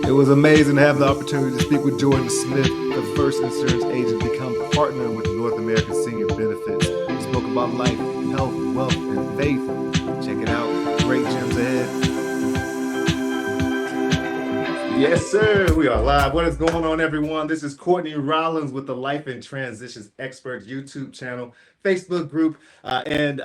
It was amazing to have the opportunity to speak with Jordon Smith, the first insurance agent to become partner with North American Senior Benefits. We spoke about life, health, wealth, and faith. Check it out. Great gems ahead. Yes, sir. We are live. What is going on, everyone? This is Courtney Rollins with the Life and Transitions Experts YouTube channel, Facebook group, and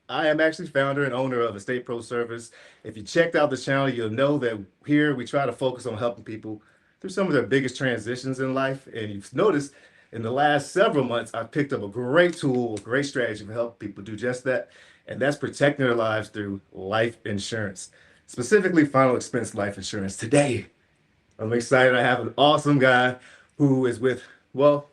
I am actually founder and owner of Estate Pro Service. If you checked out the channel, you'll know that here we try to focus on helping people through some of their biggest transitions in life. And you've noticed in the last several months, I've picked up a great tool, a great strategy for helping people do just that. And that's protecting their lives through life insurance, specifically final expense life insurance. Today, I'm excited. I have an awesome guy who is with, well,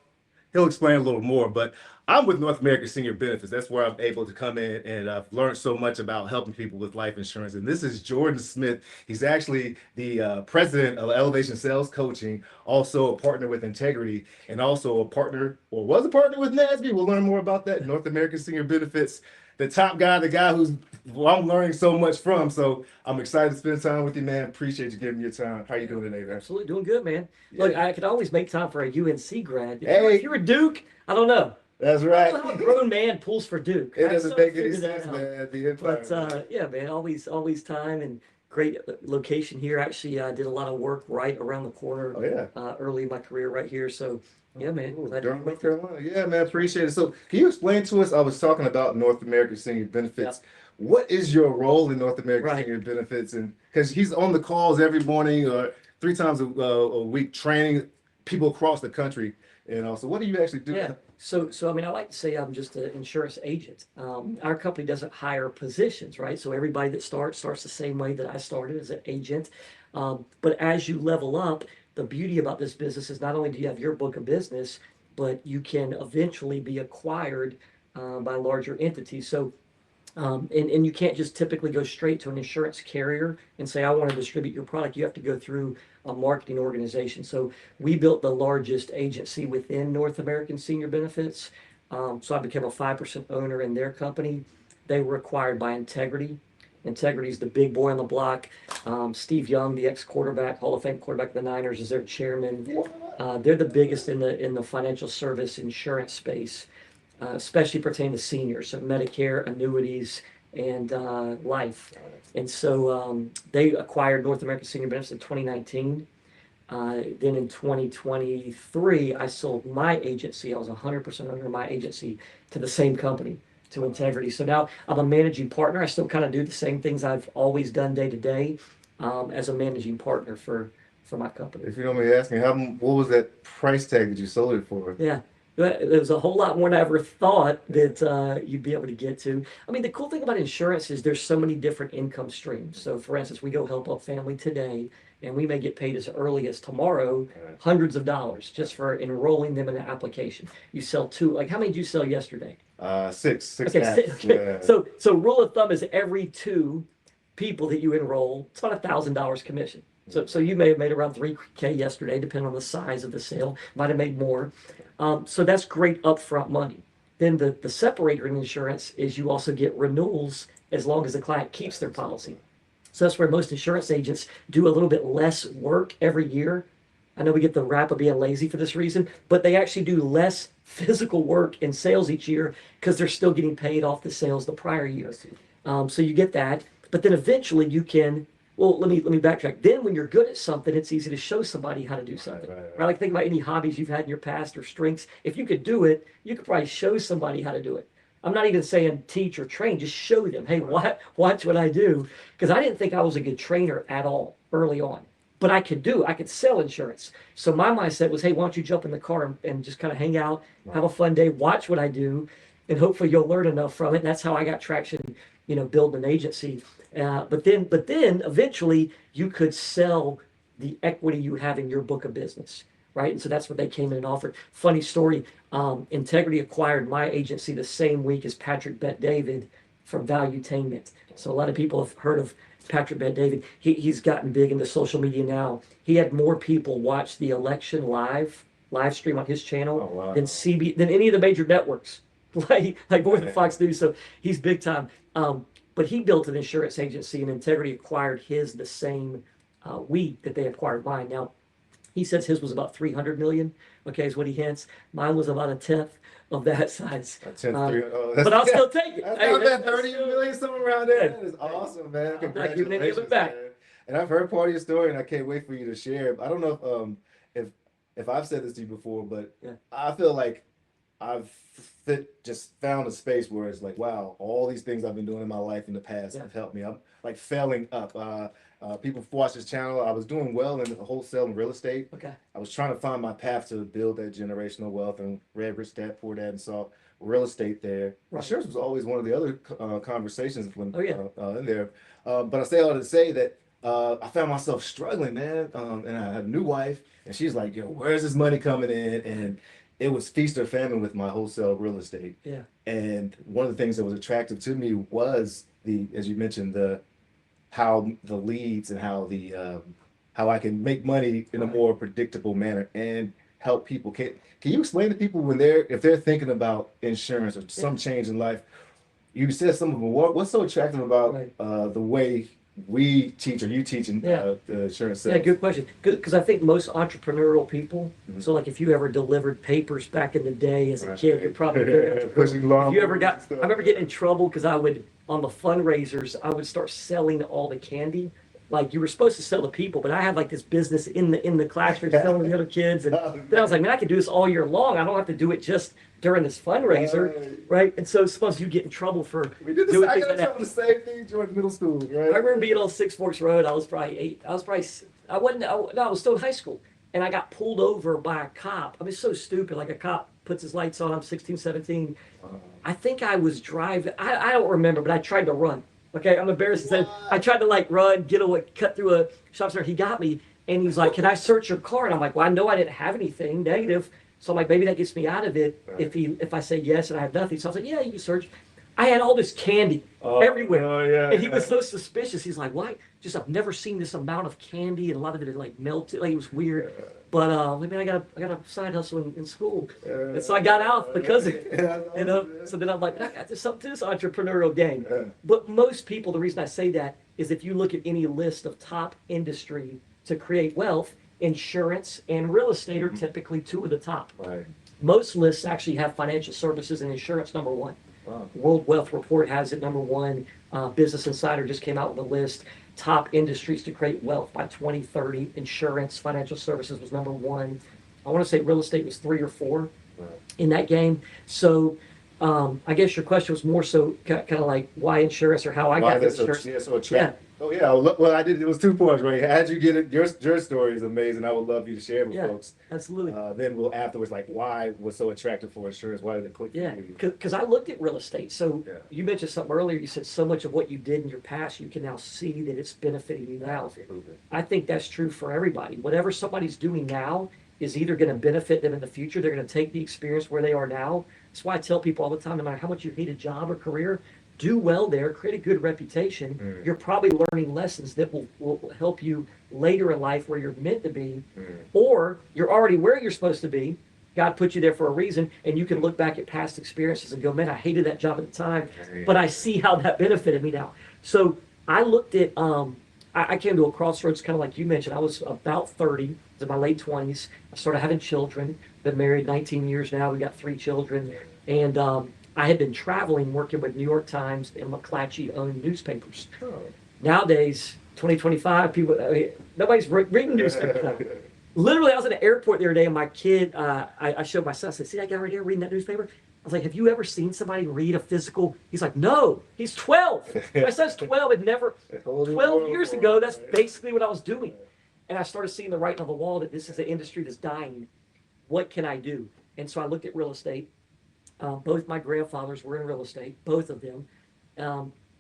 he'll explain a little more, but I'm with North American Senior Benefits. That's where I'm able to come in, and I've learned so much about helping people with life insurance. And this is Jordon Smith. He's actually the president of Elevation Sales Coaching, also a partner with Integrity, and also a partner, or was a partner with NASB. We'll learn more about that. North American Senior Benefits, the top guy, the guy who's I'm learning so much from. So I'm excited to spend time with you, man. Appreciate you giving me your time. How you doing today, man? Absolutely doing good, man. Yeah. Look, I could always make time for a UNC grad. Hey. If you're a Duke, I don't know. That's right. I don't know how a grown man pulls for Duke. It I doesn't still make any figure that sense, out. man. The Empire. But yeah, man, always time and great location here. Actually, I did a lot of work right around the corner. Oh, yeah. Early in my career right here. So yeah, man. Ooh, glad to be Durham, with North you. Carolina. Yeah, man, appreciate it. So, can you explain to us? I was talking about North American Senior Benefits. What is your role in North American Right. Senior Benefits? And because he's on the calls every morning or 3 times a week, training people across the country. And also, what do you actually do? Yeah. So I mean, I like to say I'm just an insurance agent. Our company doesn't hire positions, right? So everybody that starts the same way that I started as an agent. But as you level up, the beauty about this business is not only do you have your book of business, but you can eventually be acquired by larger entities. So and you can't just typically go straight to an insurance carrier and say, I want to distribute your product. You have to go through a marketing organization. So we built the largest agency within North American Senior Benefits. So I became a 5% owner in their company. They were acquired by Integrity. Integrity is the big boy on the block. Steve Young, the ex-quarterback, Hall of Fame quarterback of the Niners, is their chairman. They're the biggest in the financial service insurance space. Especially pertaining to seniors, so Medicare, annuities, and life. And so they acquired North American Senior Benefits in 2019. Then in 2023, I sold my agency. I was 100% owner of my agency to the same company, to Integrity. So now I'm a managing partner. I still kind of do the same things I've always done day to day as a managing partner for my company. If you don't mind me asking, what was that price tag that you sold it for? Yeah. There was a whole lot more than I ever thought that you'd be able to get to. I mean, the cool thing about insurance is there's so many different income streams. So, for instance, we go help a family today, and we may get paid as early as tomorrow, hundreds of dollars just for enrolling them in an application. You sell 2, like how many did you sell yesterday? 6 Okay, cats. okay. Yeah. So rule of thumb is every 2 people that you enroll, it's about $1,000 commission. So you may have made around $3K yesterday, depending on the size of the sale. Might have made more. So that's great upfront money. Then the separator in insurance is you also get renewals as long as the client keeps their policy. So that's where most insurance agents do a little bit less work every year. I know we get the rap of being lazy for this reason, but they actually do less physical work in sales each year because they're still getting paid off the sales the prior year. So you get that, but then eventually you can. Well, let me backtrack. Then when you're good at something, it's easy to show somebody how to do something. Right? Like think about any hobbies you've had in your past or strengths. If you could do it, you could probably show somebody how to do it. I'm not even saying teach or train, just show them, hey, watch what I do. Because I didn't think I was a good trainer at all early on. But I could sell insurance. So my mindset was, hey, why don't you jump in the car and just kind of hang out, have a fun day, watch what I do, and hopefully you'll learn enough from it. And that's how I got traction, building an agency. But then eventually you could sell the equity you have in your book of business, right? And so that's what they came in and offered. Funny story, Integrity acquired my agency the same week as Patrick Bet-David from Valuetainment. So a lot of people have heard of Patrick Bet-David. He's gotten big into social media now. He had more people watch the election live stream on his channel than any of the major networks, like more than Fox News. So he's big time. But he built an insurance agency, and Integrity acquired his the same Weath that they acquired mine. Now, he says his was about 300 million. Okay, is what he hints. Mine was about a tenth of that size. A 10, But I'll still take it. That's Hey, not bad. that's 30 still- million, somewhere around there. Hey, That is awesome, man. I'm not giving any of it Congratulations, back. man. And I've heard part of your story, and I can't wait for you to share. I don't know if I've said this to you before, but Yeah. I feel like I've just found a space where it's like, wow, all these things I've been doing in my life in the past have helped me. I'm like failing up. People watch this channel. I was doing well in wholesale and real estate. Okay. I was trying to find my path to build that generational wealth and read Rich Dad Poor Dad and saw real estate there. Right. Insurance was always one of the other conversations when Oh, yeah. in there. But I say all to say that I found myself struggling, man. And I had a new wife, and she's like, "Yo, where's this money coming in?" And it was feast or famine with my wholesale real estate. Yeah. And one of the things that was attractive to me was as you mentioned, how the leads and how I can make money in a more predictable manner and help people. Can you explain to people if they're thinking about insurance or some change in life? You said some of them. What's so attractive about Right. The way we teach or you teach in Yeah. the insurance Yeah, sales? good question. Because I think most entrepreneurial people, so like if you ever delivered papers back in the day as a kid, you're probably very Pushing entrepreneurial. If you ever lawnmowers and stuff. I remember getting in trouble because on the fundraisers, I would start selling all the candy. Like you were supposed to sell to people, but I had like this business in the classroom selling to the other kids. And then I was like, man, I can do this all year long. I don't have to do it just during this fundraiser, right? And so suppose you get in trouble for We did doing I things got like in that. trouble the same thing during middle school, right? I remember being on Six Forks Road. I was probably 8. I was still in high school. And I got pulled over by a cop. I mean, it's so stupid. Like a cop puts his lights on. I'm 16, 17. I think I was driving. I don't remember, but I tried to run. Okay, I'm embarrassed to say I tried to like run, get away, cut through a shop center. He got me, and he's like, "Can I search your car?" And I'm like, "Well, I know I didn't have anything negative." So I'm like, maybe that gets me out of it if I say yes and I have nothing. So I was like, "Yeah, you can search." I had all this candy everywhere, Oh, yeah. and he was so suspicious. He's like, "Why? Just I've never seen this amount of candy, and a lot of it had like melted. Like it was weird." But I mean, I got a side hustle in school, and so I got out because of it. You know, so then I'm like, I got something to this entrepreneurial game. Yeah. But most people, the reason I say that is if you look at any list of top industry to create wealth, insurance and real estate are typically two of the top. Right. Most lists actually have financial services and insurance number one. Wow. World Wealth Report has it number one. Business Insider just came out with a list. Top industries to create wealth by 2030. Insurance, financial services was number one. I want to say real estate was 3 or 4 in that game. So I guess your question was more so kind of like why insurance or how I got that's insurance. so attractive. Oh yeah, well I did. It was 2 points, right? How'd you get it? Your story is amazing. I would love you to share it with Yeah, folks. absolutely. Then we'll afterwards like why was so attractive for insurance? Why did it click? Yeah, for you? because I looked at real estate. So Yeah. you mentioned something earlier. You said so much of what you did in your past, you can now see that it's benefiting you now. Absolutely. I think that's true for everybody. Whatever somebody's doing now is either going to benefit them in the future. They're going to take the experience where they are now. That's why I tell people all the time, no matter how much you hate a job or career, do well there, create a good reputation. You're probably learning lessons that will help you later in life where you're meant to be, or you're already where you're supposed to be. God put you there for a reason, and you can look back at past experiences and go, man, I hated that job at the time, but I see how that benefited me now. So I looked at, I came to a crossroads kind of like you mentioned. I was about 30, I was in my late 20s. I started having children, been married 19 years now. We got 3 children, and I had been traveling, working with New York Times and McClatchy-owned newspapers. Oh. Nowadays, 2025, people, nobody's reading newspapers now. Literally, I was at an airport the other day, and my kid, I showed my son, I said, see that guy right there reading that newspaper? I was like, have you ever seen somebody read a physical? He's like, no, he's 12. My son's 12 and never, 12 years ago, that's basically what I was doing. And I started seeing the writing on the wall that this is an industry that's dying. What can I do? And so I looked at real estate. Both my grandfathers were in real estate, both of them.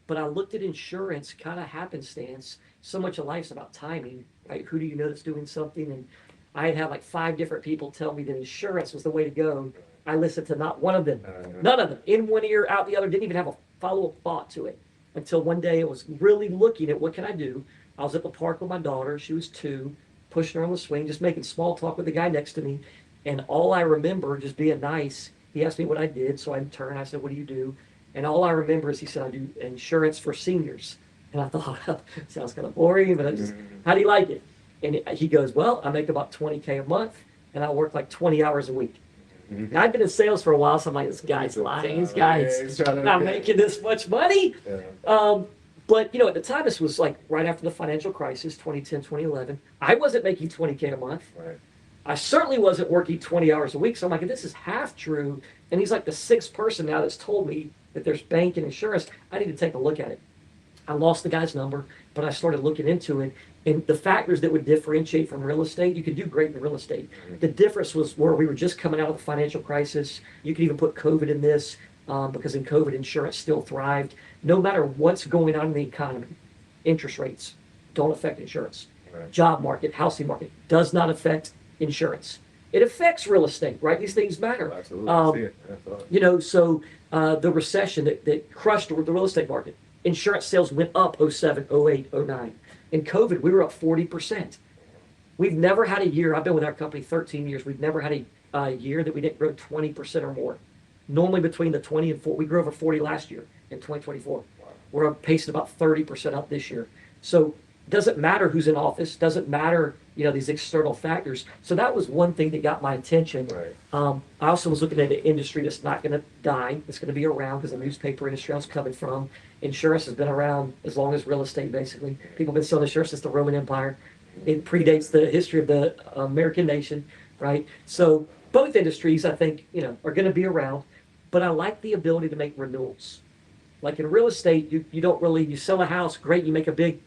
But I looked at insurance, kind of happenstance. So much of life's about timing, right? Who do you know that's doing something? And I had like 5 different people tell me that insurance was the way to go. I listened to not one of them, none of them. In one ear, out the other. Didn't even have a follow-up thought to it until one day I was really looking at what can I do. I was at the park with my daughter. She was 2, pushing her on the swing, just making small talk with the guy next to me. And all I remember, just being nice, he asked me what I did. So I turned, I said, what do you do? And all I remember is he said, I do insurance for seniors. And I thought, sounds kind of boring, but how do you like it? And he goes, well, I make about 20K a month and I work like 20 hours a week. And I've been in sales for a while, so I'm like, this guy's lying. This guy's not making this much money. But, at the time, this was like right after the financial crisis, 2010, 2011. I wasn't making 20K a month. Right. I certainly wasn't working 20 hours a week. So I'm like, this is half true. And he's like the sixth person now that's told me that there's bank and insurance. I need to take a look at it. I lost the guy's number, but I started looking into it. And the factors that would differentiate from real estate, you could do great in real estate. The difference was where we were just coming out of the financial crisis. You could even put COVID in this because in COVID, insurance still thrived. No matter what's going on in the economy, interest rates don't affect insurance. Right. Job market, housing market does not affect insurance. It affects real estate, right? These things matter. Absolutely. So the recession that crushed the real estate market, insurance sales went up 07, 08, 09. In COVID, we were up 40%. We've never had a year, I've been with our company 13 years, we've never had a year that we didn't grow 20% or more. Normally between the 20 and 40, we grew over 40 last year in 2024. We're pacing about 30% up this year. So it doesn't matter who's in office, doesn't matter, these external factors. So that was one thing that got my attention. Right. I also was looking at an industry that's not going to die. It's going to be around because the newspaper industry I was coming from. Insurance has been around as long as real estate, basically. People have been selling insurance since the Roman Empire. It predates the history of the American nation, right? So both industries, I think, are going to be around. But I like the ability to make renewals. Like in real estate, you don't really, you sell a house, great, you make a big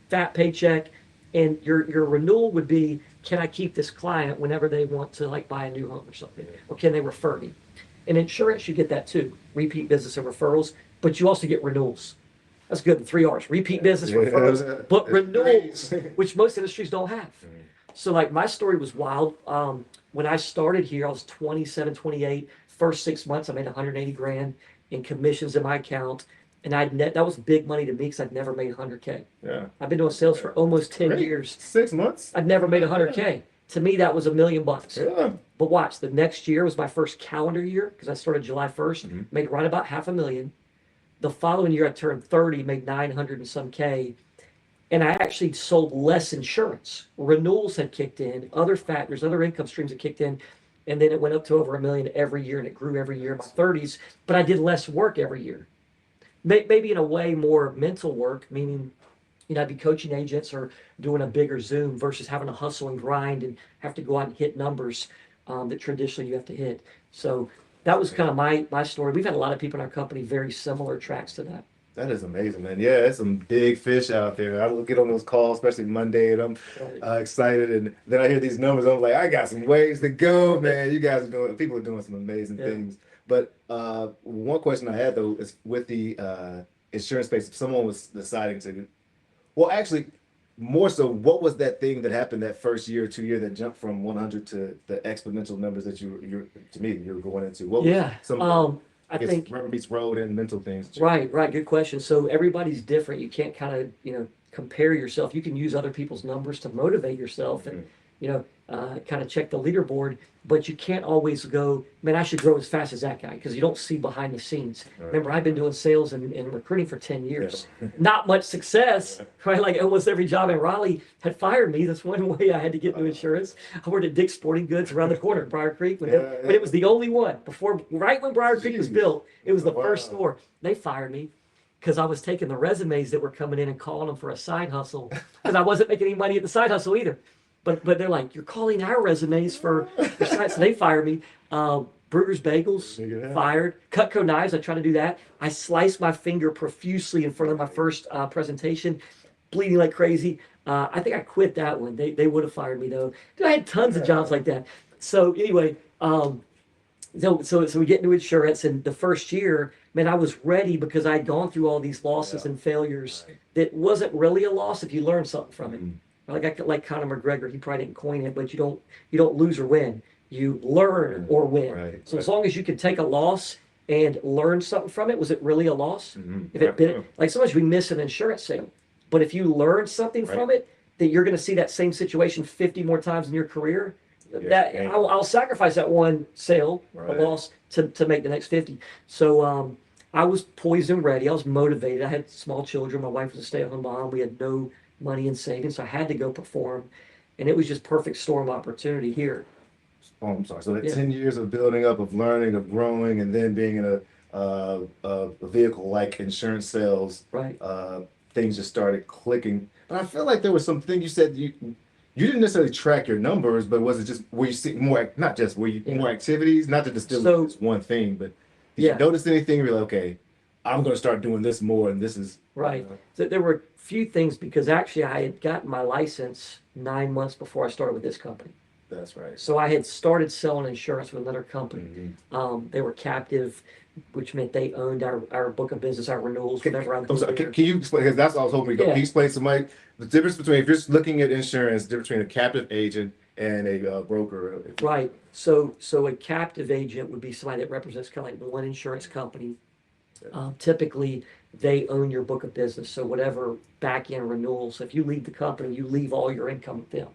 fat paycheck, and your renewal would be, can I keep this client whenever they want to like buy a new home or something? Or can they refer me? In insurance, you get that too, repeat business and referrals, but you also get renewals. That's good, the 3 R's, repeat business, referrals, but renewals, which most industries don't have. So like my story was wild. When I started here, I was 27, 28. First 6 months, I made 180 grand in commissions in my account. And that was big money to me because I'd never made 100K. Yeah. I've been doing sales for almost 10 years. 6 months? I'd never made 100K. To me, that was $1 million. Yeah. But watch, the next year was my first calendar year because I started July 1st, made right about $500,000. The following year, I turned 30, made 900 and some K. And I actually sold less insurance. Renewals had kicked in, other factors, other income streams had kicked in. And then it went up to over $1 million every year, and it grew every year in my 30s. But I did less work every year. Maybe in a way more mental work, meaning, I'd be coaching agents or doing a bigger Zoom versus having to hustle and grind and have to go out and hit numbers that traditionally you have to hit. So that was kind of my story. We've had a lot of people in our company very similar tracks to that. That is amazing, man. Yeah, there's some big fish out there. I will get on those calls, especially Monday, and I'm excited. And then I hear these numbers. I'm like, I got some ways to go, man. You guys people are doing some amazing things. But one question I had, though, is with the insurance space, if someone was deciding to, well, actually, more so, what was that thing that happened that first year or 2 year that jumped from 100 to the exponential numbers that you're going into? What was some, I think rubber meets road and mental things. Right. Good question. So everybody's different. You can't kind of, compare yourself. You can use other people's numbers to motivate yourself and, kind of check the leaderboard, but you can't always go, man, I should grow as fast as that guy because you don't see behind the scenes. Right. Remember, I've been doing sales and recruiting for 10 years. Yeah. Not much success, right? Like almost every job in Raleigh had fired me. That's one way I had to get into insurance. I worked at Dick's Sporting Goods around the corner in Briar Creek, but it was the only one. Right when Briar Creek was built, it was the first store. They fired me because I was taking the resumes that were coming in and calling them for a side hustle because I wasn't making any money at the side hustle either. But they're like, you're calling our resumes for sites. So they fired me. Brugger's Bagels, fired. Cutco Knives, I tried to do that. I sliced my finger profusely in front of my first presentation, bleeding like crazy. I think I quit that one. They would have fired me though. I had tons of jobs like that. So anyway, so we get into insurance, and the first year, man, I was ready because I'd gone through all these losses and failures. That wasn't really a loss if you learn something from it. Like Conor McGregor, he probably didn't coin it, but you don't lose or win. You learn or win. Right. So as long as you can take a loss and learn something from it, was it really a loss? If it been like sometimes we miss an insurance sale, but if you learn something from it, that you're going to see that same situation 50 more times in your career. I'll sacrifice that one sale, a loss, to make the next 50. So I was poised and ready. I was motivated. I had small children. My wife was a stay-at-home mom. We had no money in savings, so I had to go perform. And it was just perfect storm opportunity here. Oh, I'm sorry. So that Yeah. 10 years of building up, of learning, of growing, and then being in a vehicle like insurance sales, Right. things just started clicking. But I feel like there was something you said you didn't necessarily track your numbers, but was it just were you seeing more, not just were you Yeah. more activities, not to distill So- it as one thing, but did Yeah. you notice anything? You're like, okay, I'm going to start doing this more, and this is Right. So there were a few things because actually I had gotten my license 9 months before I started with this company. That's right. So I had started selling insurance with another company. They were captive, which meant they owned our book of business, our renewals, whatever. I'm sorry, can you explain? Because that's what I was hoping we go. Yeah. Can you explain to Mike the difference between if you're just looking at insurance, the difference between a captive agent and a broker? Right. So a captive agent would be somebody that represents kind of like one insurance company. Typically, they own your book of business. So whatever back end renewals, if you leave the company, you leave all your income with them.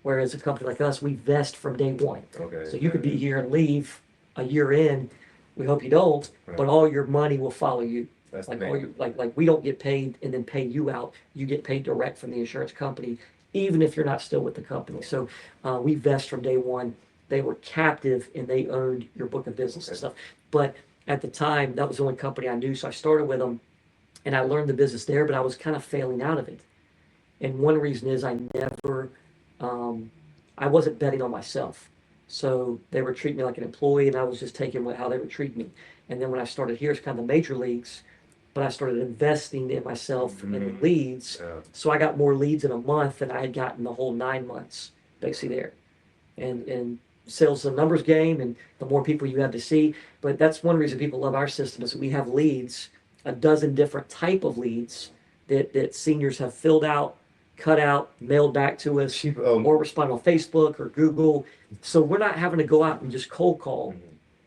Whereas a company like us, we vest from day one. Okay. So you could be here and leave a year in. We hope you don't, but all your money will follow you. That's Like the all main- your, like we don't get paid and then pay you out. You get paid direct from the insurance company, even if you're not still with the company. So we vest from day one. They were captive and they owned your book of business and stuff. But at the time, that was the only company I knew. So I started with them and I learned the business there, but I was kind of failing out of it. And one reason is I wasn't betting on myself. So they were treating me like an employee and I was just taking how they would treat me. And then when I started here, it's kind of the major leagues, but I started investing in myself and in leads. Yeah. So I got more leads in a month than I had gotten the whole 9 months basically there. And sales is a numbers game and the more people you have to see. But that's one reason people love our system is that we have leads, a dozen different type of leads that seniors have filled out, cut out, mailed back to us, or respond on Facebook or Google. So we're not having to go out and just cold call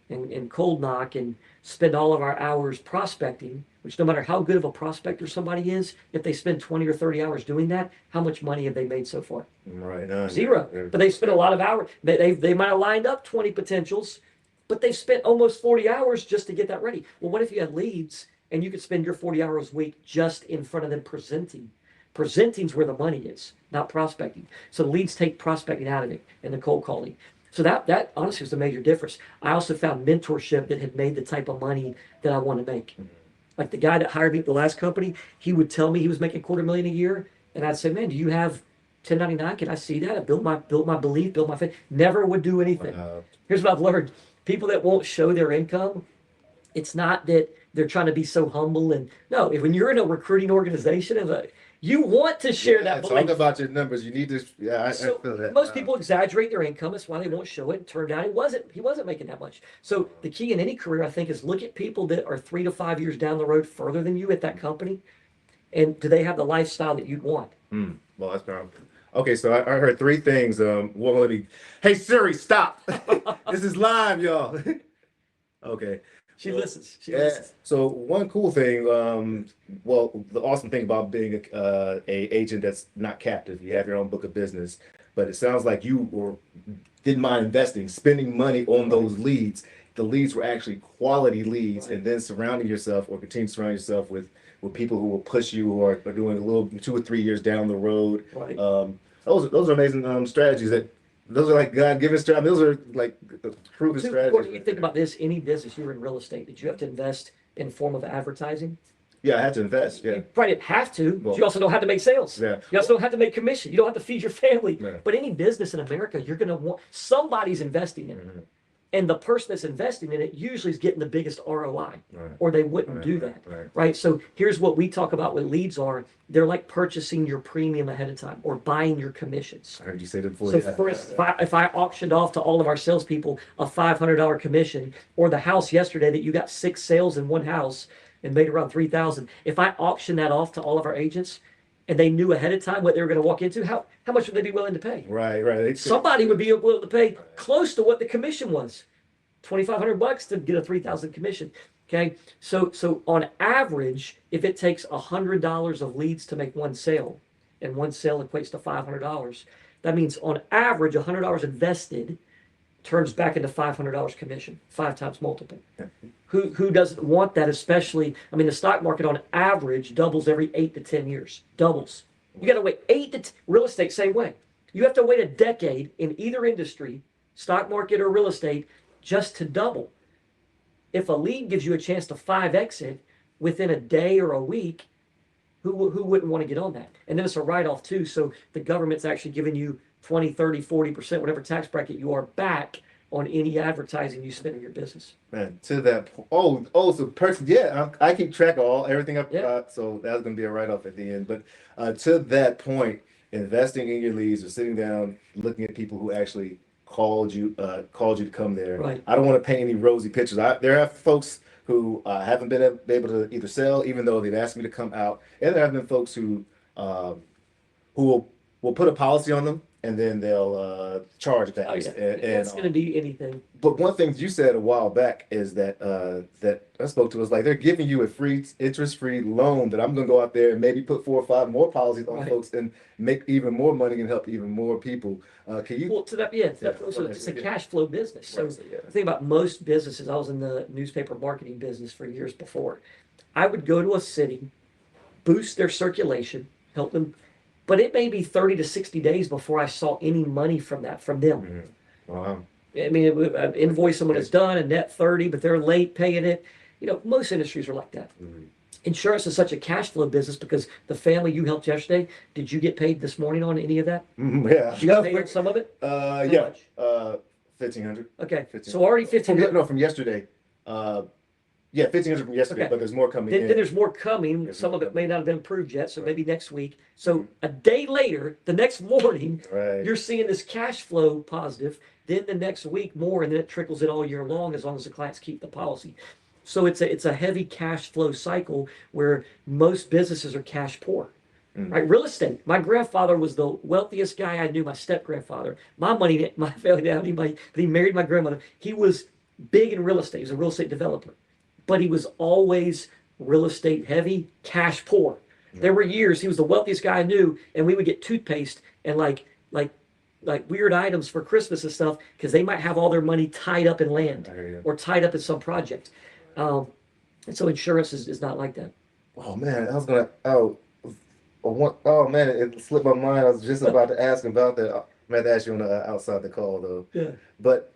and cold knock and spend all of our hours prospecting, which no matter how good of a prospector somebody is, if they spend 20 or 30 hours doing that, how much money have they made so far? Right. Zero. Yeah. But they spent a lot of hours. They might have lined up 20 potentials, but they've spent almost 40 hours just to get that ready. Well, what if you had leads and you could spend your 40 hours a week just in front of them presenting? Presenting's where the money is, not prospecting. So leads take prospecting out of it and the cold calling. So that honestly was the major difference. I also found mentorship that had made the type of money that I want to make. Like the guy that hired me at the last company, he would tell me he was making $250,000 a year, and I'd say, "Man, do you have 1099? Can I see that? I build my belief, build my faith." Never would do anything. Here's what I've learned: people that won't show their income, it's not that they're trying to be so humble. And no, when you're in a recruiting organization, you want to share that belief. Talk about your numbers. You need to. Yeah, I feel that. Most people exaggerate their income. That's why they won't show it. It turned out he wasn't making that much. So the key in any career, I think, is look at people that are 3 to 5 years down the road further than you at that company, and do they have the lifestyle that you'd want? Well, that's powerful. Okay, so I heard three things. Let me. Hey Siri, stop! This is live, y'all. Okay. She listens. She Yeah. listens. So one cool thing, the awesome thing about being a agent that's not captive, you have your own book of business, but it sounds like didn't mind investing, spending money on those leads. The leads were actually quality leads, and then surrounding yourself or continue to surround yourself with people who will push you or are doing a little 2 or 3 years down the road. Right. Those are amazing strategies those are like God-given strategies. Those are like proven Too strategies. important. You think about this, any business you're in real estate, did you have to invest in form of advertising? Yeah, I had to invest. Yeah. You probably didn't have to, but Well, you also don't have to make sales. Yeah. You also don't have to make commission. You don't have to feed your family. Yeah. But any business in America, you're going to want somebody's investing in it. And the person that's investing in it usually is getting the biggest ROI, or they wouldn't do that. Right. So here's what we talk about what leads are. They're like purchasing your premium ahead of time or buying your commissions. I heard you say that before. So Yeah. for instance, if I auctioned off to all of our salespeople a $500 commission, or the house yesterday that you got 6 sales in one house and made around 3,000, if I auctioned that off to all of our agents and they knew ahead of time what they were going to walk into, how much would they be willing to pay? Right. Somebody would be willing to pay close to what the commission was, $2,500 to get a 3,000 commission. Okay, so on average, if it takes $100 of leads to make one sale, and one sale equates to $500, that means on average $100 invested turns back into $500 commission, 5 times multiple. Who doesn't want that? Especially, I mean, the stock market on average doubles every 8 to 10 years. Doubles. You got to wait real estate same way. You have to wait a decade in either industry, stock market or real estate, just to double. If a lead gives you a chance to 5x it within a day or a week, who wouldn't want to get on that? And then it's a write-off too, so the government's actually giving you 20, 30, 40%, whatever tax bracket you are, back on any advertising you spend in your business. Man, to that so person, yeah, I keep track of everything up, so that's going to be a write-off at the end. But to that point, investing in your leads or sitting down, looking at people who actually called you to come there. Right. I don't want to paint any rosy pictures. There are folks who haven't been able to either sell, even though they've asked me to come out, and there have been folks who will put a policy on them, and then they'll charge that. Oh, yeah. And it's going to be anything. But one thing you said a while back is that that I spoke to was like they're giving you a free interest-free loan that I'm going to go out there and maybe put 4 or 5 more policies on folks and make even more money and help even more people. Can you? Well, it's a cash flow business. So the thing about most businesses, I was in the newspaper marketing business for years before. I would go to a city, boost their circulation, help them. But it may be 30 to 60 days before I saw any money from them. Mm-hmm. Wow. I mean, I'd invoice them when it's done, a net 30, but they're late paying it. You know, most industries are like that. Mm-hmm. Insurance is such a cash flow business because the family you helped yesterday, did you get paid this morning on any of that? Mm-hmm. Yeah. Did you get paid on some of it? Yeah. Much? $1,500. Okay. 15. So already $1,500. No, from yesterday. Yeah, $1,500 from yesterday, but there's more coming in. Then there's more coming. Some of it may not have been approved yet, so maybe next week. So a day later, the next morning, you're seeing this cash flow positive. Then the next week more, and then it trickles it all year long as the clients keep the policy. So it's a heavy cash flow cycle where most businesses are cash poor. Right? Real estate. My grandfather was the wealthiest guy I knew, my step-grandfather. My family didn't have any money, but he married my grandmother. He was big in real estate. He was a real estate developer. But he was always real estate heavy, cash poor. There were years he was the wealthiest guy I knew, and we would get toothpaste and like weird items for Christmas and stuff because they might have all their money tied up in land or tied up in some project. And so insurance is not like that. Oh man, I was gonna oh man, it slipped my mind. I was just about to ask about that. I'm gonna have to ask you on the outside the call though. Yeah. But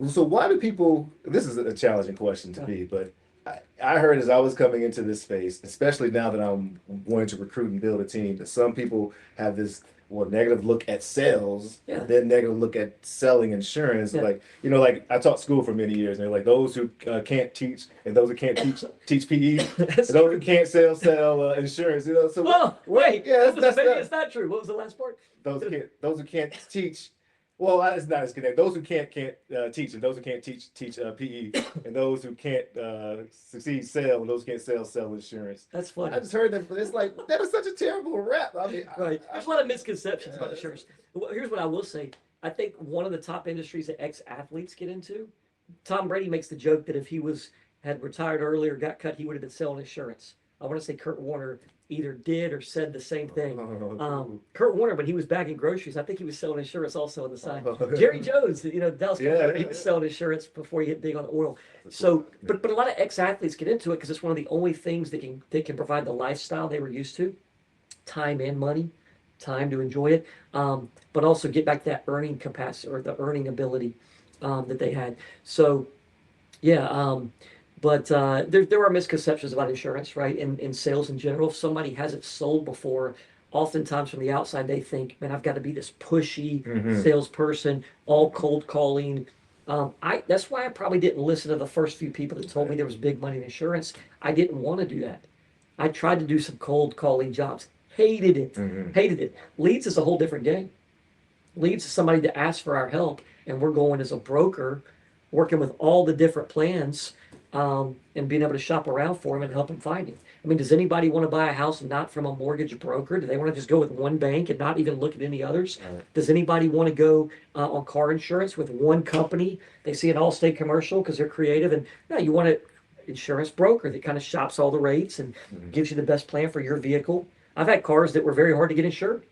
so why do people, this is a challenging question to me, but I heard as I was coming into this space, especially now that I'm wanting to recruit and build a team, that some people have this negative look at sales, then negative look at selling insurance. Like, like I taught school for many years, and they're like those who can't teach and those who can't teach PE, and those who can't sell insurance. So wait, that's it's not true. What was the last part? Those who can't teach. Well, it's not as connected. Those who can't teach, and those who can't teach PE, and those who can't succeed sell, and those who can't sell insurance. That's funny. I just heard that, but it's like that is such a terrible rap. I mean, there's a lot of misconceptions about insurance. Here's what I will say. I think one of the top industries that ex-athletes get into. Tom Brady makes the joke that if he had retired early or got cut, he would have been selling insurance. I want to say Kurt Warner either did or said the same thing. Kurt Warner, when he was bagging groceries, I think he was selling insurance also on the side. Jerry Jones, Dallas, he was selling insurance before he hit big on oil. So, but a lot of ex-athletes get into it because it's one of the only things that can provide the lifestyle they were used to, time and money, time to enjoy it, but also get back that earning capacity or the earning ability that they had. So, yeah. But there are misconceptions about insurance, right? In sales in general. If somebody hasn't sold before, oftentimes from the outside, they think, man, I've got to be this pushy salesperson, all cold calling. That's why I probably didn't listen to the first few people that told me there was big money in insurance. I didn't want to do that. I tried to do some cold calling jobs. Hated it. Hated it. Leads is a whole different game. Leads is somebody to ask for our help, and we're going as a broker, working with all the different plans, and being able to shop around for them and help them find it. I mean, does anybody want to buy a house not from a mortgage broker? Do they want to just go with one bank and not even look at any others? Does anybody want to go on car insurance with one company? They see an Allstate commercial because they're creative, and no, you want an insurance broker that kind of shops all the rates and gives you the best plan for your vehicle. I've had cars that were very hard to get insured.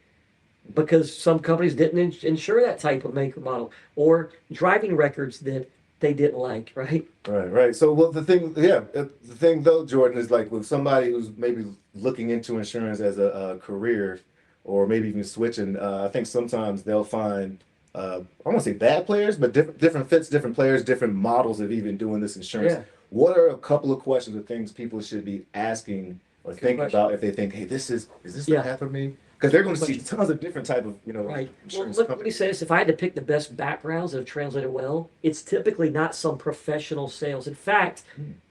because some companies didn't insure that type of make or model, or driving records that they didn't like, right? Right. So, well, the thing though, Jordan, is like with somebody who's maybe looking into insurance as a career, or maybe even switching. I think sometimes they'll find, I won't say bad players, but different fits, different players, different models of even doing this insurance. Yeah. What are a couple of questions or things people should be asking or Good thinking question. about if they think, hey, is this Yeah. the path for me? Because they're going to see Question. tons of different type of, Right. Well, insurance let me companies. say this. If I had to pick the best backgrounds that have translated well, it's typically not some professional sales. In fact,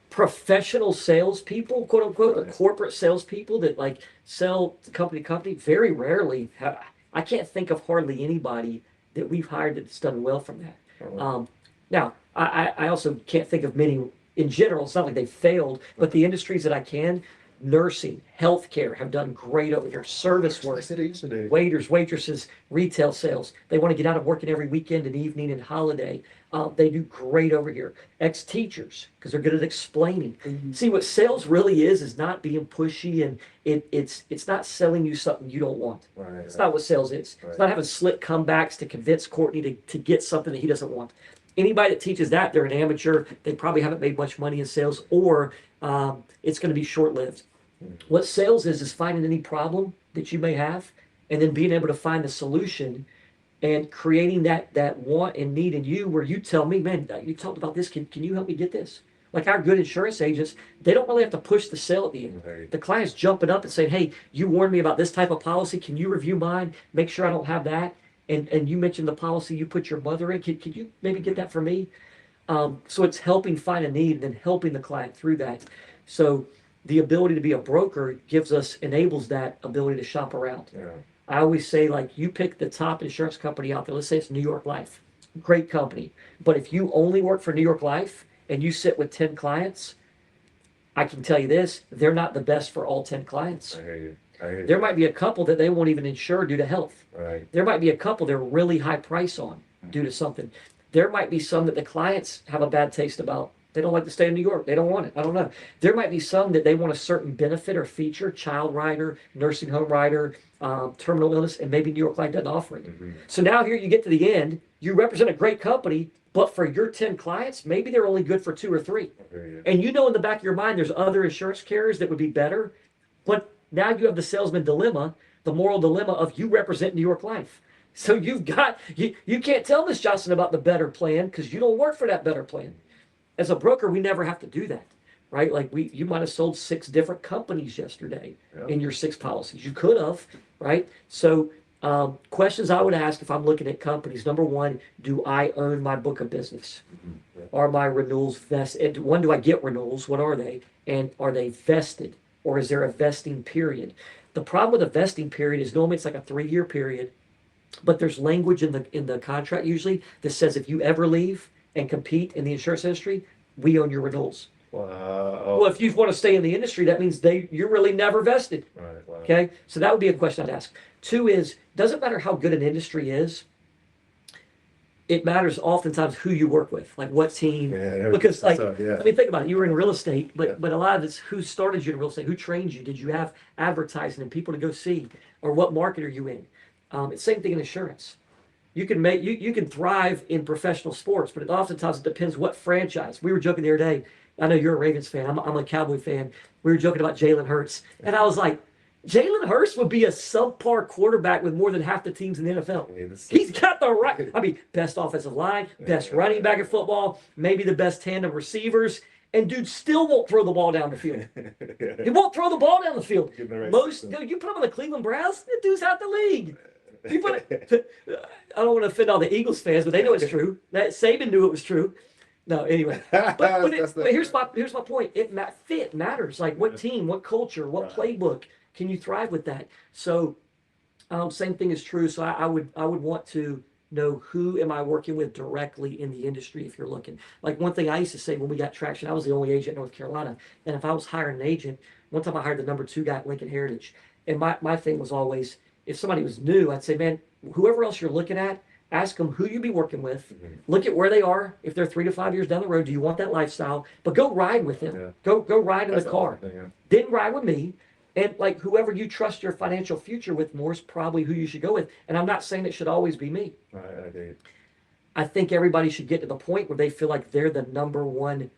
professional salespeople, quote unquote, the Right. corporate salespeople that like sell company to company, very rarely have, I can't think of hardly anybody that we've hired that's done well from that. Right. Now, I also can't think of many in general. It's not like they failed, but the industries that I can, nursing, healthcare have done great over here. Service I work, said it yesterday. waiters, waitresses, retail sales. They want to get out of working every weekend and evening and holiday. They do great over here. Ex-teachers, because they're good at explaining. See, what sales really is not being pushy, and it's not selling you something you don't want. Right. It's not what sales is. Right. It's not having slick comebacks to convince Courtney to get something that he doesn't want. Anybody that teaches that, they're an amateur. They probably haven't made much money in sales, or it's going to be short-lived. What sales is finding any problem that you may have, and then being able to find the solution, and creating that want and need in you, where you tell me, man, you talked about this. Can you help me get this? Like our good insurance agents, they don't really have to push the sale at the end. Right. The client's jumping up and saying, hey, you warned me about this type of policy. Can you review mine? Make sure I don't have that. And you mentioned the policy you put your mother in. Could you maybe get that for me? So it's helping find a need and then helping the client through that. So the ability to be a broker enables that ability to shop around. Yeah. I always say, like, you pick the top insurance company out there. Let's say it's New York Life. Great company. But if you only work for New York Life and you sit with 10 clients, I can tell you this, they're not the best for all 10 clients. I hear you. I hear you. There might be a couple that they won't even insure due to health. Right. There might be a couple they're really high price on due to something. There might be some that the clients have a bad taste about. They don't like to stay in New York. They don't want it. I don't know. There might be some that they want a certain benefit or feature, child rider, nursing home rider, terminal illness, and maybe New York Life doesn't offer it. So now here you get to the end, you represent a great company, but for your 10 clients, maybe they're only good for 2 or 3. I hear you. And you know in the back of your mind there's other insurance carriers that would be better, but now you have the salesman dilemma, the moral dilemma of you represent New York Life. So you can't tell Miss Johnson about the better plan because you don't work for that better plan. As a broker, we never have to do that, right? Like you might have sold 6 different companies yesterday in your 6 policies. You could have, right? So questions I would ask if I'm looking at companies. Number one, do I own my book of business? Are my renewals vested? When do I get renewals? What are they? And are they vested? Or is there a vesting period? The problem with a vesting period is normally it's like a 3-year period, but there's language in the contract usually that says if you ever leave and compete in the insurance industry, we own your renewals. Wow. Well, if you want to stay in the industry, that means you're really never vested. Right. Wow. Okay, so that would be a question I'd ask. 2 is, doesn't matter how good an industry is, it matters oftentimes who you work with, like what team. Yeah, Because like, yeah. I mean, think about it. You were in real estate, but Yeah. but a lot of it's who started you in real estate, who trained you. Did you have advertising and people to go see, or what market are you in? It's the same thing in insurance. You can make you can thrive in professional sports, but oftentimes it depends what franchise. We were joking the other day. I know you're a Ravens fan. I'm a Cowboy fan. We were joking about Jalen Hurts, and I was like, Jalen Hurts would be a subpar quarterback with more than half the teams in the NFL. Yeah, this- He's got the right. I mean, best offensive line, best running back in football, maybe the best tandem receivers, and dude still won't throw the ball down the field. He won't throw the ball down the field. Give him the right Most system. dude, you put him on the Cleveland Browns, that dude's out the league. You put I don't want to offend all the Eagles fans, but they know it's true. That Saban knew it was true. No, anyway. But here's my point. Fit matters. Like what team, what culture, what playbook can you thrive with that? So same thing is true. So I would want to know who am I working with directly in the industry if you're looking. Like one thing I used to say when we got traction, I was the only agent in North Carolina. And if I was hiring an agent, one time I hired the number 2 guy at Lincoln Heritage. And my thing was always, if somebody was new, I'd say, man, whoever else you're looking at, ask them who you be working with. Look at where they are. If they're 3 to 5 years down the road, do you want that lifestyle? But go ride with them. Yeah. Go ride in That's the car. the thing, yeah. Didn't ride with me. And like whoever you trust your financial future with more is probably who you should go with. And I'm not saying it should always be me. Right, I agree. I think everybody should get to the point where they feel like they're the number one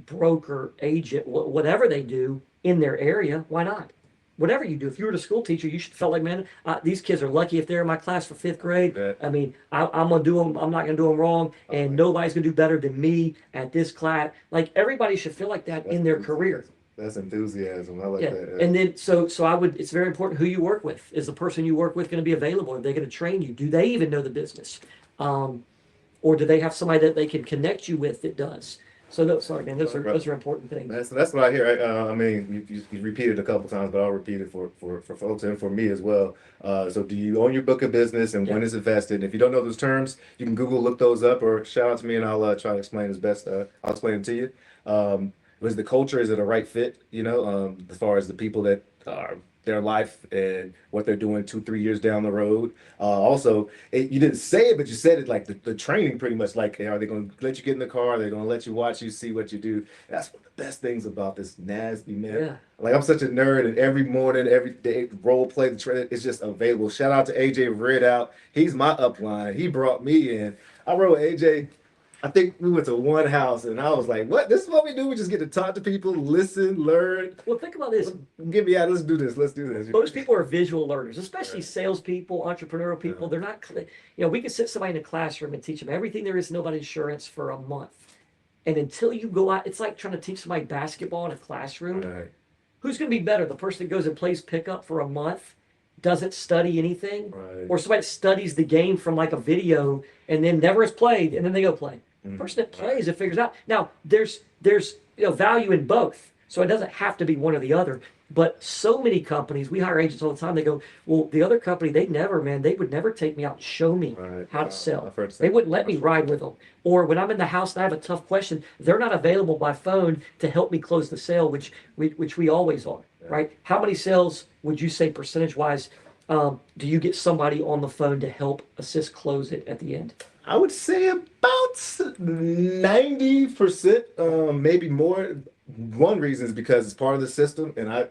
broker, agent, whatever they do in their area. Why not? Whatever you do, if you were a school teacher, you should feel like, man, these kids are lucky if they're in my class for fifth grade. I mean, I'm gonna do them. I'm not gonna do them wrong, and nobody's gonna do better than me at this class. Like everybody should feel like that in their career. That's enthusiasm. I like Yeah, that. and then so I would. It's very important who you work with. Is the person you work with going to be available? Are they going to train you? Do they even know the business? Or do they have somebody that they can connect you with that does? So sorry, man, those are important things. That's what I hear. I mean, you repeated a couple times, but I'll repeat it for folks and for me as well. So do you own your book of business, and when is it vested? And if you don't know those terms, you can Google, look those up, or shout out to me and I'll try to explain as best. I'll explain it to you. Was the culture, is it a right fit? You know, as far as the people that are their life and what they're doing 2-3 years down the road. Also, you didn't say it, but you said it like the training pretty much. Like, are they going to let you get in the car? They're going to let you watch you see what you do. That's one of the best things about this NASB, man. Yeah. Like, I'm such a nerd, and every morning, every day, role play, the training, it's just available. Shout out to AJ Red out. He's my upline. He brought me in. I wrote AJ. I think we went to one house, and I was like, what? This is what we do? We just get to talk to people, listen, learn. Well, think about this. Get me out. Let's do this. Let's do this. Most people are visual learners, especially salespeople, entrepreneurial people. They're not, we can sit somebody in a classroom and teach them everything there is to know about insurance for a month. And until you go out, it's like trying to teach somebody basketball in a classroom. Right. Who's going to be better? The person that goes and plays pickup for a month, doesn't study anything, or somebody that studies the game from like a video and then never has played, and then they go play. The person that plays it figures out. Now, there's value in both, so it doesn't have to be one or the other. But so many companies, we hire agents all the time. They go, well, the other company, they would never take me out and show me how to sell. They wouldn't let me ride with them. Or when I'm in the house and I have a tough question, they're not available by phone to help me close the sale, which we always are, right? How many sales would you say percentage-wise do you get somebody on the phone to help assist close it at the end? I would say about 90%, maybe more. One reason is because it's part of the system, and I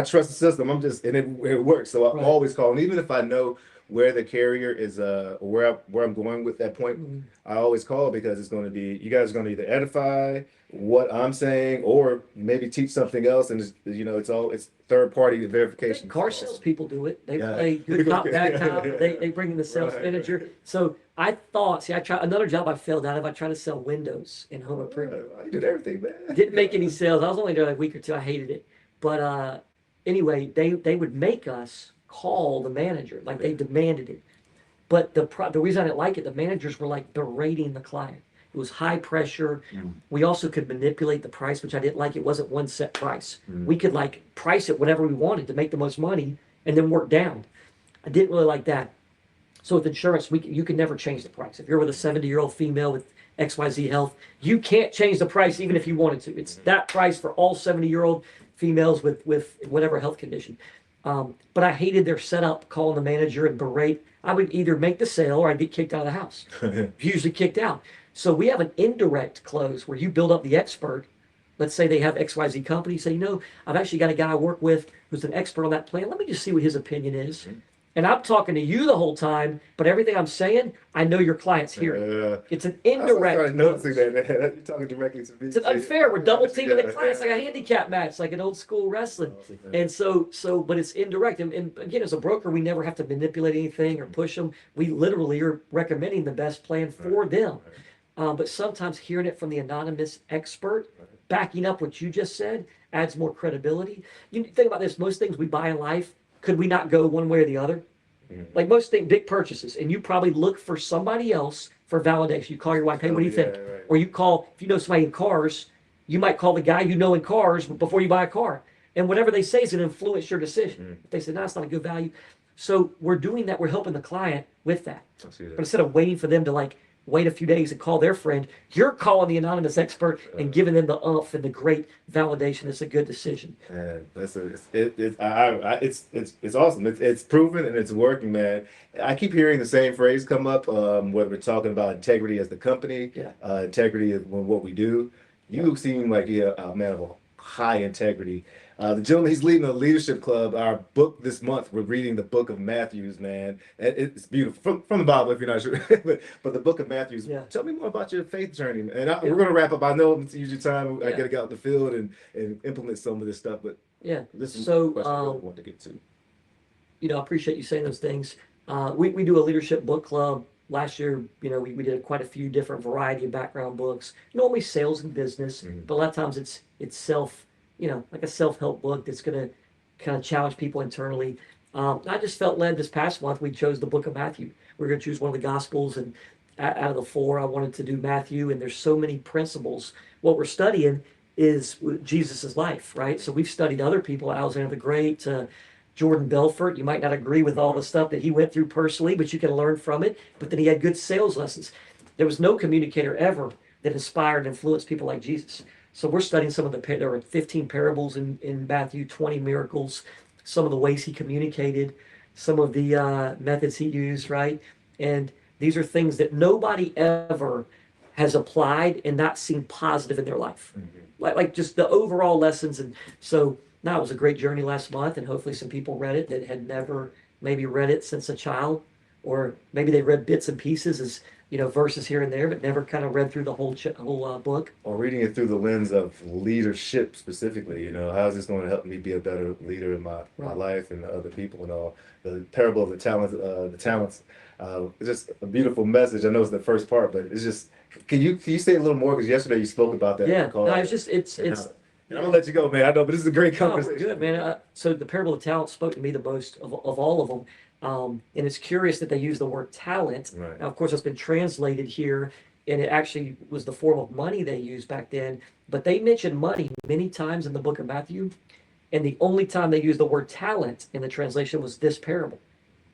trust the system. And it works. So I'm always calling, even if I know where the carrier is, where I'm going with that point. I always call because it's going to be, you guys are going to either edify what I'm saying or maybe teach something else, and it's third party verification. Car salespeople do it. They play good cop, bad cop. They bring in the sales manager. So I tried another job I failed out of. I tried to sell windows in home improvement. You did everything, man. Didn't make any sales. I was only there like a week or two. I hated it. But anyway, they would make us call the manager, like they demanded it. But the reason I didn't like it, the managers were like berating the client. It was high pressure. We also could manipulate the price, which I didn't like. It wasn't one set price. We could like price it whatever we wanted to make the most money and then work down. I didn't really like that. So with insurance, you can never change the price. If you're with a 70-year-old female with XYZ health, you can't change the price even if you wanted to. It's that price for all 70-year-old females with whatever health condition. But I hated their setup, calling the manager and berate. I would either make the sale or I'd get kicked out of the house. Usually kicked out. So we have an indirect close where you build up the expert. Let's say they have XYZ company. Say, I've actually got a guy I work with who's an expert on that plan. Let me just see what his opinion is. And I'm talking to you the whole time, but everything I'm saying, I know your client's hearing. It's an indirect. I was noticing that. You're talking directly to me. It's unfair. We're double teaming the client. It's like a handicap match, like an old school wrestling. And but it's indirect. And again, as a broker, we never have to manipulate anything or push them. We literally are recommending the best plan for them. But sometimes hearing it from the anonymous expert, backing up what you just said, adds more credibility. You think about this, most things we buy in life, could we not go one way or the other? Like most things, big purchases, and you probably look for somebody else for validation. You call your wife, hey, what do you think? Or you call, if you know somebody in cars, you might call the guy you know in cars before you buy a car. And whatever they say is going to influence your decision. If they say, no, it's not a good value. So we're doing that. We're helping the client with that. But instead of waiting for them to wait a few days and call their friend, you're calling the anonymous expert and giving them the oomph and the great validation. It's a good decision. Man, it's awesome. It's proven and it's working, man. I keep hearing the same phrase come up, whether we're talking about integrity as the company, integrity of what we do. You seem like you're a man of high integrity. The gentleman, he's leading a leadership club. Our book this month, we're reading the book of Matthews, man. And it's beautiful from the Bible, if you're not sure. but the book of Matthews. Yeah. Tell me more about your faith journey, man. And Yeah. we're going to wrap up. I know it's usually time I Yeah. got to get out in the field and implement some of this stuff, but Yeah. this is So, the question I really want to get to. I appreciate you saying those things. We do a leadership book club. Last year, we did quite a few different variety of background books, normally sales and business, but a lot of times it's self, like a self-help book that's going to kind of challenge people internally. I just felt led this past month, we chose the book of Matthew. We're going to choose one of the gospels, and out of the four, I wanted to do Matthew, and there's so many principles. What we're studying is Jesus's life, right? So we've studied other people, Alexander the Great, Jordan Belfort. You might not agree with all the stuff that he went through personally, but you can learn from it. But then he had good sales lessons. There was no communicator ever that inspired and influenced people like Jesus. So we're studying some of there were 15 parables in Matthew, 20 miracles, some of the ways he communicated, some of the methods he used, right? And these are things that nobody ever has applied and not seen positive in their life. Like just the overall lessons. And so now, it was a great journey last month, and hopefully some people read it that had never maybe read it since a child, or maybe they read bits and pieces as verses here and there, but never kind of read through the whole book. Or reading it through the lens of leadership specifically, how is this going to help me be a better leader in my life and other people and all. The parable of the talents, it's just a beautiful message. I know it's the first part, but it's just, can you say a little more? Because yesterday you spoke about that. Yeah, no, it's. I'm gonna let you go, man. I know, but this is a great conversation. Good, man. So the parable of talent spoke to me the most of all of them. And it's curious that they use the word talent. Right. Now, of course, it's been translated here, and it actually was the form of money they used back then. But they mention money many times in the book of Matthew, and the only time they used the word talent in the translation was this parable.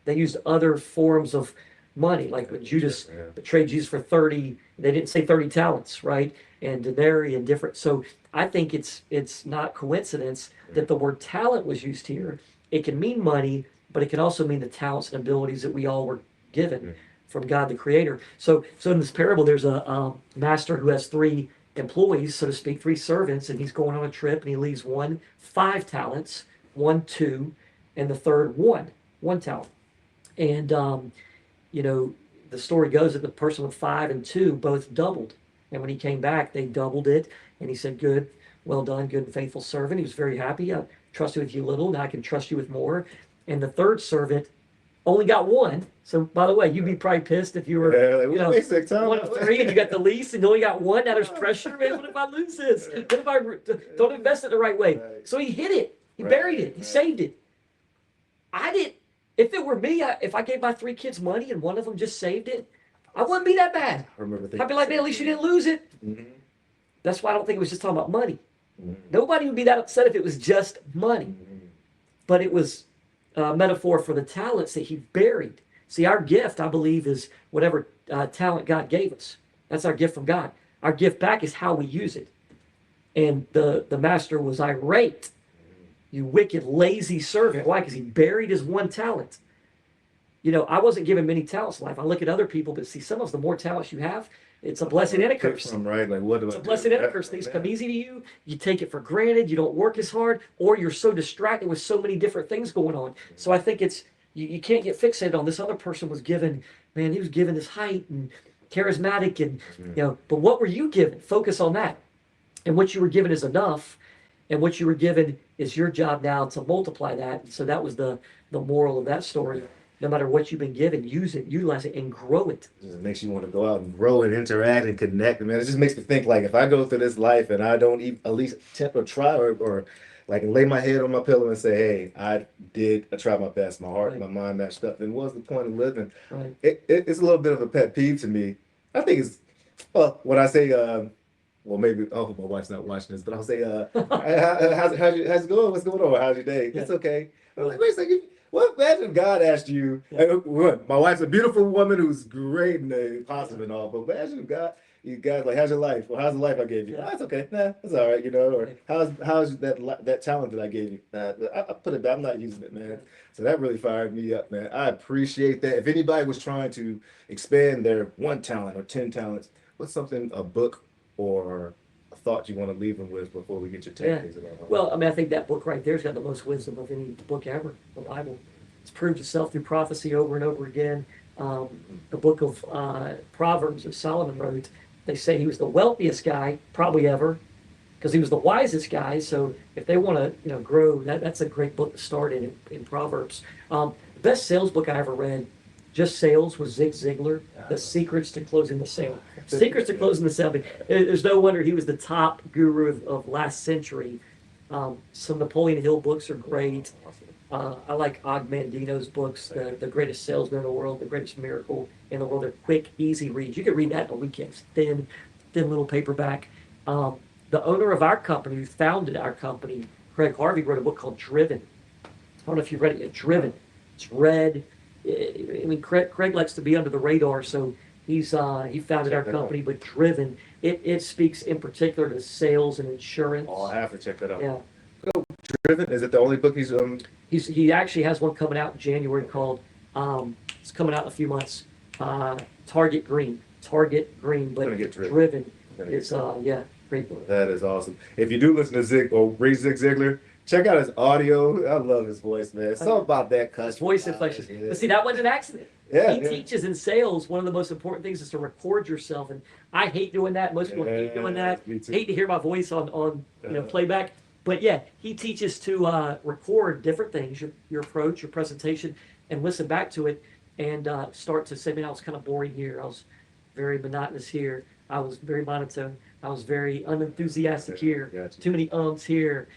They used other forms of money, like when Judas betrayed Jesus for 30. They didn't say 30 talents, right? And denarii and different. So I think it's not coincidence that the word talent was used here. It can mean money, but it can also mean the talents and abilities that we all were given from God the Creator. So in this parable, there's a master who has 3 employees, so to speak, 3 servants, and he's going on a trip, and he leaves one 5 talents, one 2, and the third 1 talent. And the story goes that the person with 5 and 2 both doubled. And when he came back, they doubled it. And he said, good, well done, good and faithful servant. He was very happy. I trusted with you little. Now I can trust you with more. And the third servant only got 1. So, by the way, you'd be probably pissed if you were, 1 of 3 and you got the least and you only got 1. Now there's pressure. Man, what if I lose this? What if I don't invest it the right way? So he hid it. He buried it. He saved it. I didn't. If it were me, if I gave my 3 kids money and one of them just saved it, I wouldn't be that bad. I'd be like, man, at least you didn't lose it. That's why I don't think it was just talking about money. Nobody would be that upset if it was just money. But it was a metaphor for the talents that he buried. See, our gift, I believe, is whatever talent God gave us. That's our gift from God. Our gift back is how we use it. And the master was irate. You wicked, lazy servant. Why? Because he buried his 1 talent. I wasn't given many talents in life. I look at other people, but see, some of the more talents you have, it's a blessing and a curse. Right? Like, what do it's a blessing and a curse. Things come easy to you. You take it for granted. You don't work as hard, or you're so distracted with so many different things going on. So I think it's you can't get fixated on this other person was given. Man, he was given this height and charismatic, and But what were you given? Focus on that, and what you were given is enough. And what you were given is your job now to multiply that. And so that was the moral of that story. No matter what you've been given, use it, utilize it, and grow it. It just makes you want to go out and grow and interact and connect. Man, it just makes me think, like, if I go through this life and I don't even at least attempt or try or like lay my head on my pillow and say, hey, I tried my best. My heart and my mind matched up. Then what's the point of living? Right. It's a little bit of a pet peeve to me. I think it's, when I say, well, maybe, my wife's not watching this, but I'll say, how's it going? What's going on? How's your day? Yeah. It's okay. I'm like, wait a second. What imagine God asked you, my wife's a beautiful woman who's great and positive and all, but imagine you guys like, how's your life? Well, how's the life I gave you? Yeah. Oh, that's okay. Nah, that's all right, or how's that talent that I gave you? Nah, I put it back. I'm not using it, man. So that really fired me up, man. I appreciate that. If anybody was trying to expand their 1 talent or 10 talents, what's something, a book or a thought you want to leave them with before we get your Yeah. takeaways about it? Well, I mean, I think that book right there's got the most wisdom of any book ever, the Bible. It's proved itself through prophecy over and over again. The book of Proverbs that Solomon wrote, they say he was the wealthiest guy probably ever because he was the wisest guy. So if they want to, grow, that's a great book to start in Proverbs. The best sales book I ever read, just sales, was Zig Ziglar, The Secrets to Closing the Sale. Secrets to Closing the Sale. There's no wonder he was the top guru of last century. Some Napoleon Hill books are great. I like Og Mandino's books, the Greatest Salesman in the World, The Greatest Miracle in the World. They're quick, easy reads. You can read that in a weekend. It's thin little paperback. The owner of our company, who founded our company, Craig Harvey, wrote a book called Driven. I don't know if you've read it yet. Driven. It's red. I mean, Craig likes to be under the radar, so he founded our company. But Driven, it speaks in particular to sales and insurance. Oh, I have to check that out. Yeah. Driven, is it the only book he's He actually has one coming out in January called it's coming out in a few months. Target Green, but Gonna get Driven. Driven. Gonna It's great book. That is awesome. If you do listen to Zig Ziglar, check out his audio. I love his voice, man. Something about that cuss. Voice inflection. But see, that wasn't an accident. Yeah, He teaches in sales, one of the most important things is to record yourself, and I hate doing that. Most people hate doing that. Me too. Hate to hear my voice on playback. But yeah, he teaches to record different things, your approach, your presentation, and listen back to it, and start to say, man, I was kind of boring here. I was very monotonous here. I was very monotone. I was very unenthusiastic here. Gotcha. Too many ums here.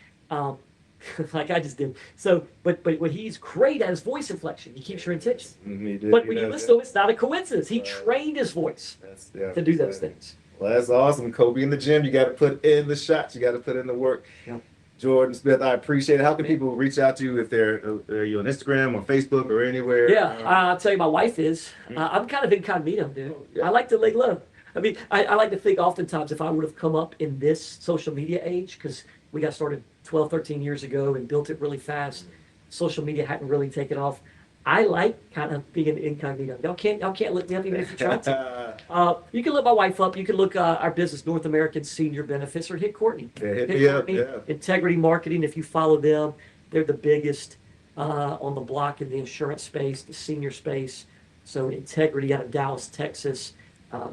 Like I just did. So, but what he's great at is voice inflection. He keeps your attention. But when you listen to him, it's not a coincidence. He trained his voice to do those things. Well, that's awesome. Kobe in the gym, you got to put in the shots. You got to put in the work. Yeah. Jordon Smith, I appreciate it. How can people reach out to you if they're you on Instagram or Facebook or anywhere? Yeah, I'll tell you, my wife is. I'm kind of incognito, dude. Yeah. I like to lay low. I mean, I like to think oftentimes if I would have come up in this social media age, because we got started 12, 13 years ago and built it really fast, social media hadn't really taken off. I like kind of being incognito. Y'all can't look me up even if you try to. You can look my wife up. You can look our business, North American Senior Benefits, or hit Courtney. Yeah, hit me up. Courtney, Yeah. Integrity Marketing. If you follow them, they're the biggest on the block in the insurance space, the senior space. So Integrity out of Dallas, Texas.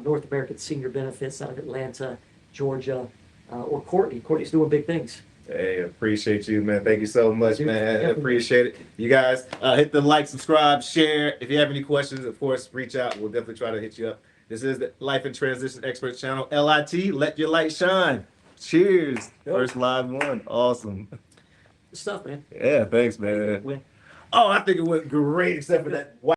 North American Senior Benefits out of Atlanta, Georgia, or Courtney. Courtney's doing big things. Hey, appreciate you, man. Thank you so much, Dude, man. definitely. Appreciate it. You guys, hit the like, subscribe, share. If you have any questions, of course, reach out. We'll definitely try to hit you up. This is the Life and Transition Experts channel. LIT, let your light shine. Cheers. Yep. First live one. Awesome. Good stuff, man. Yeah, thanks, man. Win. Oh, I think it went great, except for that white.